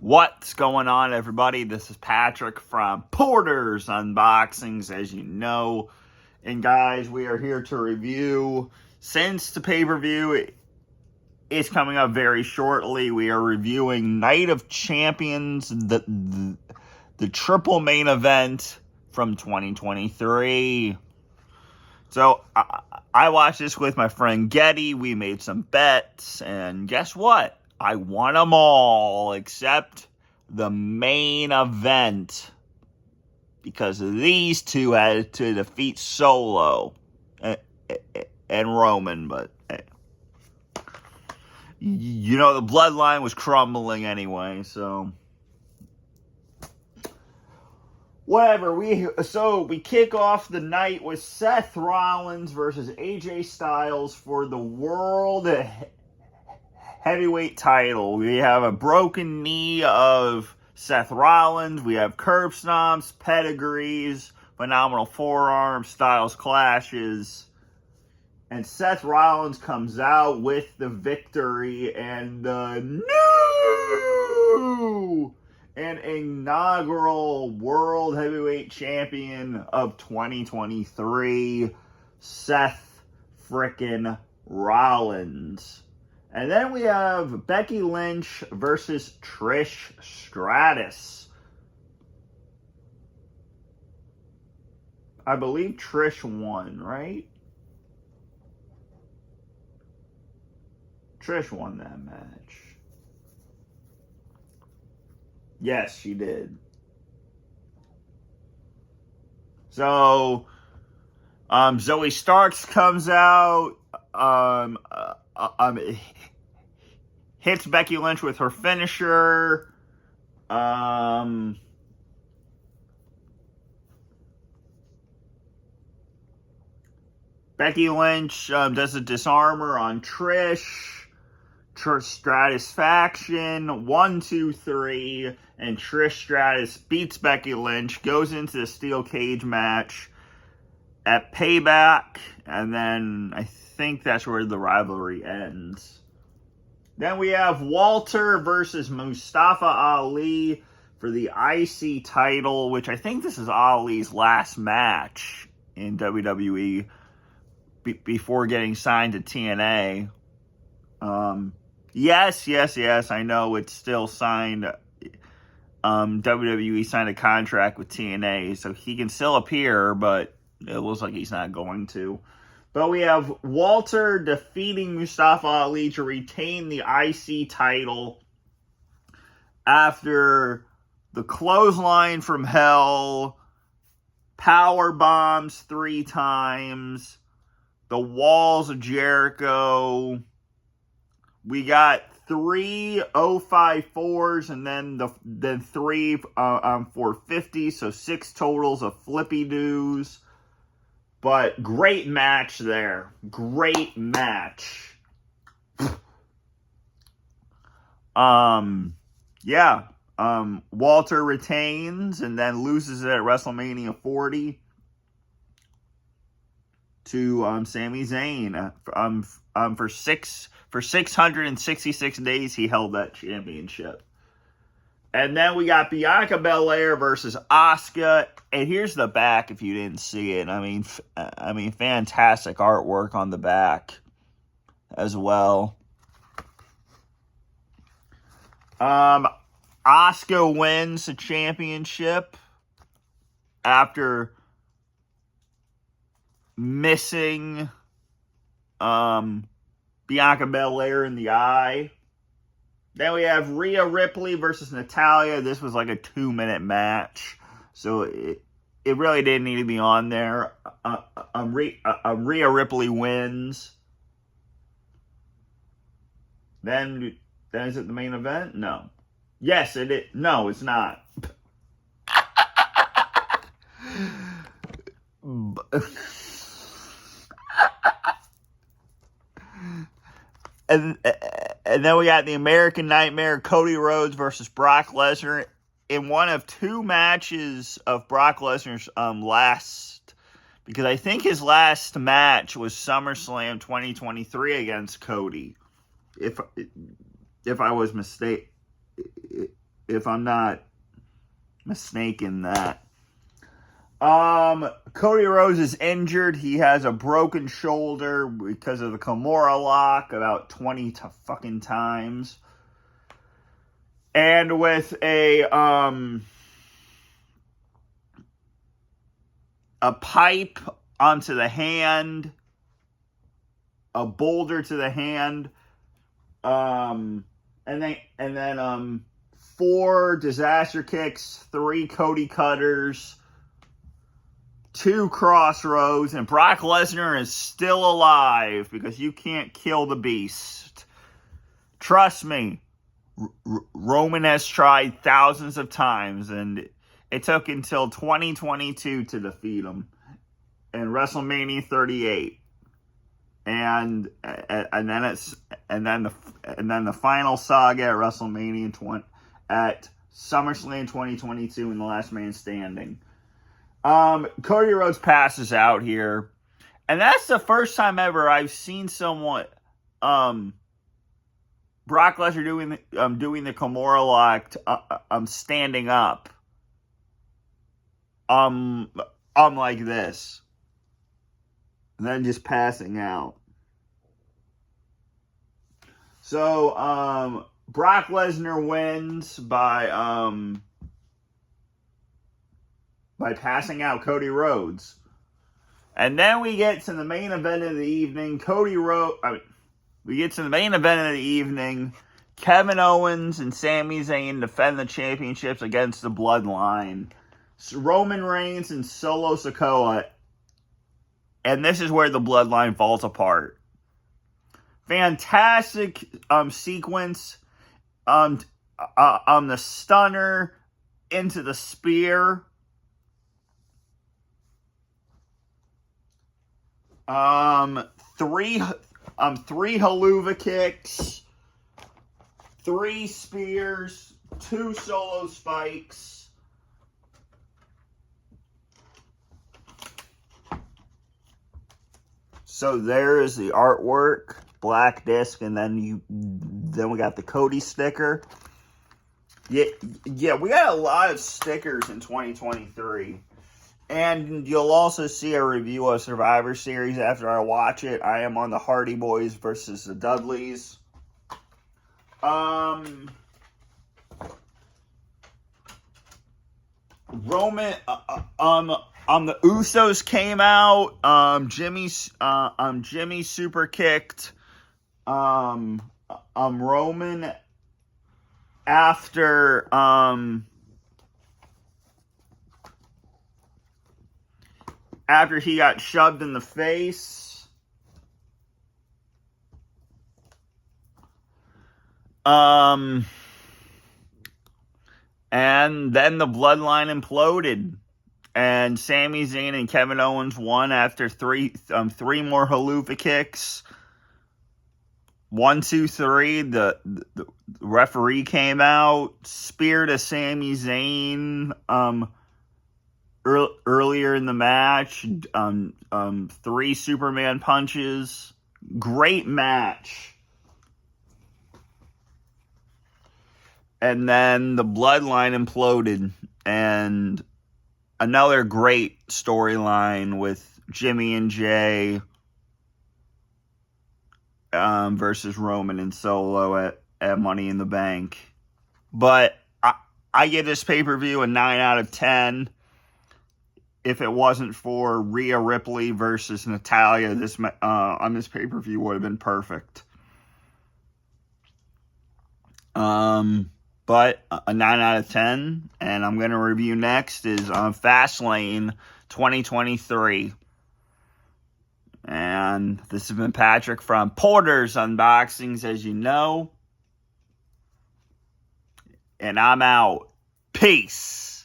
What's going on, everybody? This is Patrick from Porter's Unboxings, as you know. And guys, we are here to review, since the pay-per-view is coming up very shortly, we are reviewing Night of Champions, the triple main event from 2023. So, I watched this with my friend Getty. We made some bets, and guess what? I won them all except the main event because these two had to defeat Solo and Roman. But you know, the bloodline was crumbling anyway, so whatever. We kick off the night with Seth Rollins versus AJ Styles for the World Heavyweight title. We have a broken knee of Seth Rollins. We have curb stomps, pedigrees, phenomenal forearms, Styles clashes. And Seth Rollins comes out with the victory and the new and inaugural World Heavyweight Champion of 2023, Seth frickin' Rollins. And then we have Becky Lynch versus Trish Stratus. I believe Trish won, right? Trish won that match. Yes, she did. So, Zoe Starks comes out. Hits Becky Lynch with her finisher. Becky Lynch does a disarmer on Trish. Stratus faction 1, 2, 3, and Trish Stratus beats Becky Lynch, goes into the steel cage match at Payback, and then I think that's where the rivalry ends. Then we have Walter versus Mustafa Ali for the IC title, which I think this is Ali's last match in WWE before getting signed to TNA. Yes, I know it's still signed. WWE signed a contract with TNA, so he can still appear, but it looks like he's not going to. But we have Walter defeating Mustafa Ali to retain the IC title after the clothesline from hell, power bombs 3 times, the walls of Jericho. We got 3 054s and then 3 450, so 6 totals of flippy doos. But great match there. Great match. Walter retains and then loses it at WrestleMania 40 to Sami Zayn. For 666 days, he held that championship. And then we got Bianca Belair versus Asuka. And here's the back if you didn't see it. I mean, fantastic artwork on the back as well. Asuka wins the championship after missing Bianca Belair in the eye. Then we have Rhea Ripley versus Natalya. This was like a 2-minute match, so it really didn't need to be on there. Rhea Ripley wins. Then is it the main event? No. Yes, it is. No, it's not. And then we got the American Nightmare, Cody Rhodes versus Brock Lesnar in one of 2 matches of Brock Lesnar's last, because I think his last match was SummerSlam 2023 against Cody, if I was if I'm not mistaken that. Cody Rhodes is injured. He has a broken shoulder because of the Kimura lock about 20 fucking times. And with a pipe onto the hand, a boulder to the hand, and then 4 disaster kicks, 3 Cody cutters, 2 crossroads, and Brock Lesnar is still alive because you can't kill the beast. Trust me, Roman has tried thousands of times, and it took until 2022 to defeat him in WrestleMania 38. And then the final saga at WrestleMania at SummerSlam 2022 in the Last Man Standing. Cody Rhodes passes out here, and that's the first time ever I've seen someone, Brock Lesnar doing the Kimura lock, standing up, like this, and then just passing out. So, Brock Lesnar wins by passing out Cody Rhodes. And then we get to the main event of the evening. We get to the main event of the evening. Kevin Owens and Sami Zayn defend the championships against the Bloodline. Roman Reigns and Solo Sikoa. And this is where the Bloodline falls apart. Fantastic sequence. The stunner into the spear. Three haluva kicks, 3 spears, 2 solo spikes. So there is the artwork, black disc, and then we got the Cody sticker. Yeah, we got a lot of stickers in 2023. And you'll also see a review of Survivor Series after I watch it. I am on the Hardy Boys versus the Dudleys. Roman, the Usos came out. Jimmy super kicked. Roman after he got shoved in the face. And then the Bloodline imploded. And Sami Zayn and Kevin Owens won after 3 more haluva kicks. 1, 2, 3. The referee came out, spear to Sami Zayn. Earlier in the match, 3 Superman punches. Great match. And then the Bloodline imploded. And another great storyline with Jimmy and Jay versus Roman and Solo at Money in the Bank. But I give this pay-per-view a 9 out of 10. If it wasn't for Rhea Ripley versus Natalya, on this pay-per-view would have been perfect. But a 9 out of 10, and I'm going to review next is Fastlane 2023. And this has been Patrick from Porter's Unboxings, as you know. And I'm out. Peace.